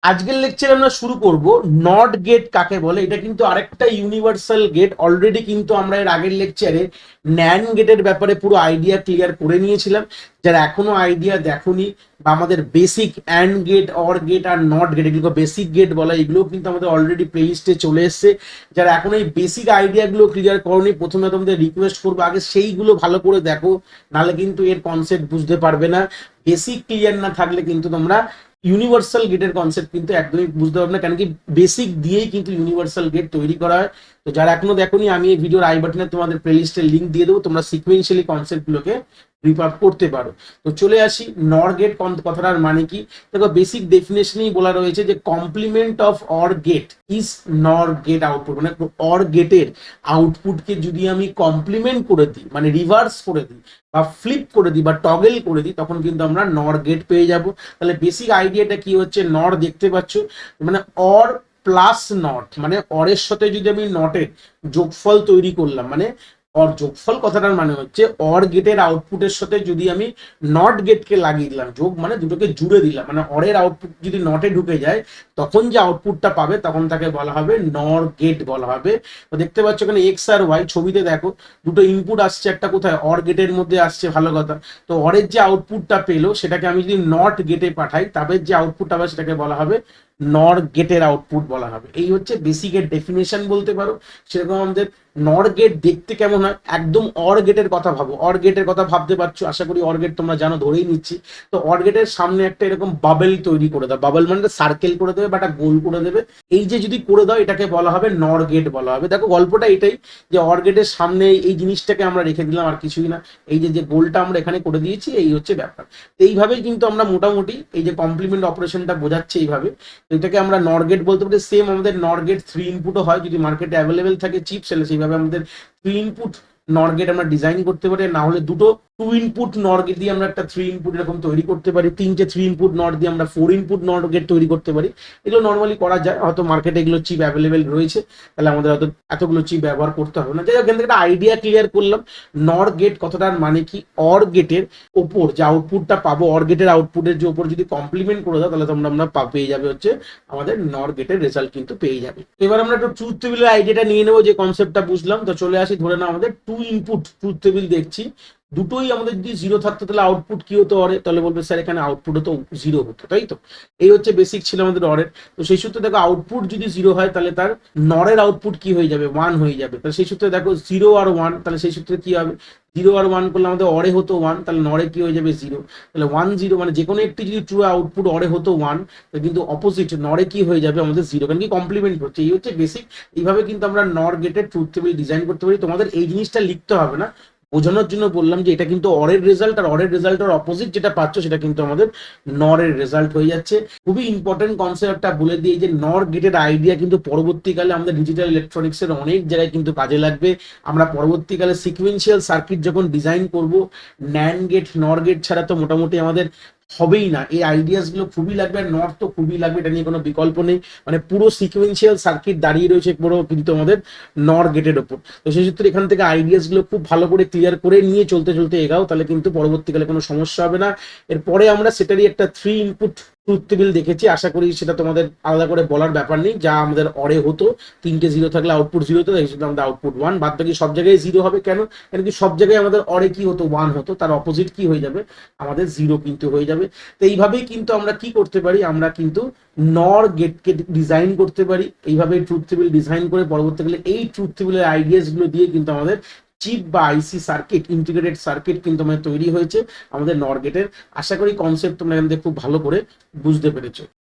আজকের লেকচারে আমরা শুরু করব নট গেট কাকে বলে। এটা কিন্তু আরেকটা ইউনিভার্সাল গেট। অলরেডি কিন্তু আমরা এর আগের লেকচারে ন্যান্ড গেটের ব্যাপারে পুরো আইডিয়া ক্লিয়ার করে নিয়েছিলাম। যারা এখনো আইডিয়া দেখোনি বা আমাদের basic and gate, or gate আর নট গেট, এগুলো বেসিক গেট বলা, এগুলো কিন্তু আমাদের অলরেডি প্লেলিস্টে চলে এসছে। যারা এখন এই বেসিক আইডিয়াগুলো ক্লিয়ার করনি, প্রথমে তোমাদের রিকোয়েস্ট করবো আগে সেইগুলো ভালো করে দেখো, নাহলে কিন্তু এর কনসেপ্ট বুঝতে পারবে না। বেসিক ক্লিয়ার না থাকলে কিন্তু তোমরা ইউনিভার্সাল গেটের কনসেপ্ট কিন্তু একদমই বুঝতে পারবে না, কারণ কি বেসিক দিয়েই কিন্তু ইউনিভার্সাল গেট তৈরি করা হয়। তো যারা এখনো দেখোনি, আমি এই ভিডিওর আই বাটনে তোমাদের প্লেলিস্টের লিঙ্ক দিয়ে দেবো, তোমরা সিকুয়েন্সিয়ালি কনসেপ্টগুলোকে রিপ আপ করতে পারো। তো চলে আসি নর গেট কথাটার মানে কি। দেখো বেসিক ডেফিনেশনেই বলা রয়েছে যে complement of or gate is nor gate output. মানে অর গেটের আউটপুটকে যদি আমি কমপ্লিমেন্ট করে দিই, মানে রিভার্স করে দিই বা ফ্লিপ করে দিই বা টগল করে দিই, তখন কিন্তু আমরা নর গেট পেয়ে যাব। তাহলে বেসিক আইডিয়াটা কি হচ্ছে, নর দেখতে পাচ্ছ মানে অর প্লাস নট, মানে অরের সাথে যদি আমি নটের যোগফল তৈরি করলাম, মানে অর যোগফল কথাটার মানে হচ্ছে অর গেটের আউটপুটের সাথে যদি আমি নট গেটকে লাগিয়ে দিলাম, যোগ মানে দুটোকে জুড়ে দিলাম, মানে অরের আউটপুট যদি নটে ঢুকে যায় তখন যে আউটপুটটা পাবে তখন তাকে বলা হবে নর গেট বলা হবে। তো দেখতে পাচ্ছ এখানে এক্স আর ওয়াই, ছবিতে দেখো দুটো ইনপুট আসছে, একটা কোথায় অর গেটের মধ্যে আসছে, ভালো কথা। তো অরের যে আউটপুটটা পেলো সেটাকে আমি যদি নট গেটে পাঠাই, তবে যে আউটপুটটা হবে সেটাকে বলা হবে নর গেটের আউটপুট বলা হবে। এই হচ্ছে বেসিকের ডেফিনেশন বলতে পারো। সেরকম আমাদের নর গেট দেখতে কেমন হয়, একদম অর গেটের কথা ভাবো। অর গেটের কথা ভাবতে পারছো, আশা করি অর গেট তোমরা জানো, ধরেই নিচ্ছি। তো অর গেটের সামনে একটা এরকম বাবেল তৈরি করে দাও, বাবেল মানে সার্কেল করে দেবে বা একটা গোল করে দেবে। এই যে যদি করে দাও এটাকে বলা হবে নর গেট বলা হবে। দেখো গল্পটা এটাই যে অর গেটের সামনে এই জিনিসটাকে আমরা রেখে দিলাম, আর কিছুই না। এই যে গোলটা আমরা এখানে করে দিয়েছি, এই হচ্ছে ব্যাপার। এইভাবেই কিন্তু আমরা মোটামুটি এই যে কমপ্লিমেন্ট অপারেশনটা বোঝাচ্ছে এইভাবে, এটাকে আমরা নর গেট বলতে পারি। সেম আমাদের নর গেট 3 ইনপুটও হয়, যদি মার্কেটে অ্যাভেলেবেল থাকে চিপ সেলে, সেইভাবে আমাদের 3 ইনপুট নর গেট আমরা ডিজাইন করতে পারি। না হলে দুটো 2 ইনপুট নর গেট দিয়ে আমরা একটা 3 ইনপুট এরকম তৈরি করতে পারি, তিনটে 3 ইনপুট নট দিয়ে আমরা 4 ইনপুট নর গেট তৈরি করতে পারি। এগুলো নর্মালি করা যায়, হয়তো মার্কেটে এগুলো চিপ অ্যাভেলেবেল রয়েছে, তাহলে আমাদের হয়তো এতগুলো চিপ ব্যবহার করতে হবে না। যাই হোক, এখান থেকে একটা আইডিয়া ক্লিয়ার করলাম নর গেট কথাটার মানে কি। অর গেটের ওপর যে আউটপুটটা পাবো, অর গেটের আউটপুটের যে ওপর যদি কমপ্লিমেন্ট করে দাও, তাহলে তোমরা আমরা পেয়ে যাবে হচ্ছে আমাদের নর গেটের রেজাল্ট কিন্তু পেয়ে যাবে। এবার আমরা একটু ট্রুথ টেবিলের আইডিয়াটা নিয়ে নেবো, যে কনসেপ্টটা বুঝলাম। তো চলে আসি, ধরে নাও আমাদের 2 ইনপুট ট্রুথ টেবিল দেখছি, দুটোই আমাদের যদি জিরো থাকতো তাহলে আউটপুট কি হতো অরে, তাহলে বলবে স্যার এখানে আউটপুট হতো জিরো হতো, তাই তো। এই হচ্ছে বেসিক ছিল আমাদের অরের। তো সেই সূত্রে দেখো আউটপুট যদি জিরো হয় তাহলে তার নরের আউটপুট কি হয়ে যাবে, 1 হয়ে যাবে। তাহলে সেই সূত্রে দেখো 0 আর 1, তাহলে সেই সূত্রে কি হবে, 0 আর 1 করলে আমাদের অরে হতো 1, তাহলে নরে কি হয়ে যাবে 0। তাহলে 1 0 মানে যে কোনো একটি যদি ট্রু আউটপুট অরে হতো 1, কিন্তু অপোজিট নরে কি হয়ে যাবে আমাদের 0, কারণ কি কমপ্লিমেন্ট হচ্ছে। এই হচ্ছে বেসিক। এইভাবে কিন্তু আমরা নর গেটের ট্রুথ টেবিল ডিজাইন করতে পারি। তোমাদের এই জিনিসটা লিখতে হবে না, বোঝানোর জন্য বললাম যে এটা কিন্তু অরের রেজাল্ট, আর অরের রেজাল্টের অপোজিট যেটা পাচ্ছ সেটা কিন্তু আমাদের নরের রেজাল্ট হয়ে যাচ্ছে। খুবই ইম্পর্টেন্ট কনসেপ্টটা বলে দিই যে নর গেটের আইডিয়া কিন্তু পরবর্তীকালে আমাদের ডিজিটাল ইলেকট্রনিক্সের অনেক জায়গায় কিন্তু কাজে লাগবে। আমরা পরবর্তীকালে সিকুয়েন্সিয়াল সার্কিট যখন ডিজাইন করব, ন্যান্ড গেট নর গেট ছাড়া তো মোটামুটি আমাদের হবেই না। এই আইডিয়াস গুলো খুবই লাগবে, আর নর তো খুবই লাগবে, এটা নিয়ে কোনো বিকল্প নেই। মানে পুরো সিকুয়েন্সিয়াল সার্কিট দাঁড়িয়ে রয়েছে পুরো কিন্তু আমাদের নর গেটের ওপর। তো সেই সূত্রে এখান থেকে আইডিয়াস গুলো খুব ভালো করে ক্লিয়ার করে নিয়ে চলতে চলতে এগাও, তাহলে কিন্তু পরবর্তীকালে কোনো সমস্যা হবে না। এরপরে আমরা সেটারই একটা 3 ইনপুট ট্রুথ টেবিল দেখেছি, আশা করি সেটা তোমাদের আলাদা করে বলার ব্যাপার নেই। যা আমাদের অরে হতো, তিনটে জিরো থাকলে আউটপুট জিরো হতো, এই জন্য আমাদের আউটপুট 1, বাদ বাকি সব জায়গায় জিরো হবে। কেন, কারণ কি সব জায়গায় আমাদের অরে কি হতো 1 হতো, তার অপোজিট কি হয়ে যাবে আমাদের 0 কিন্তু হয়ে যাবে। তো এইভাবেই কিন্তু আমরা কি করতে পারি, আমরা কিন্তু নর গেটকে ডিজাইন করতে পারি। এইভাবে ট্রুথ টেবিল ডিজাইন করে পরবর্তীকালে এই ট্রুথ টেবিলের আইডিয়াস গুলো দিয়ে কিন্তু আমাদের চিপ বা আইসি সার্কিট, ইন্টিগ্রেটেড সার্কিট কিন্তু আমাদের তৈরি হয়েছে আমাদের নর গেটের। আশা করি কনসেপ্ট তোমরা এখান থেকে খুব ভালো করে বুঝতে পেরেছো।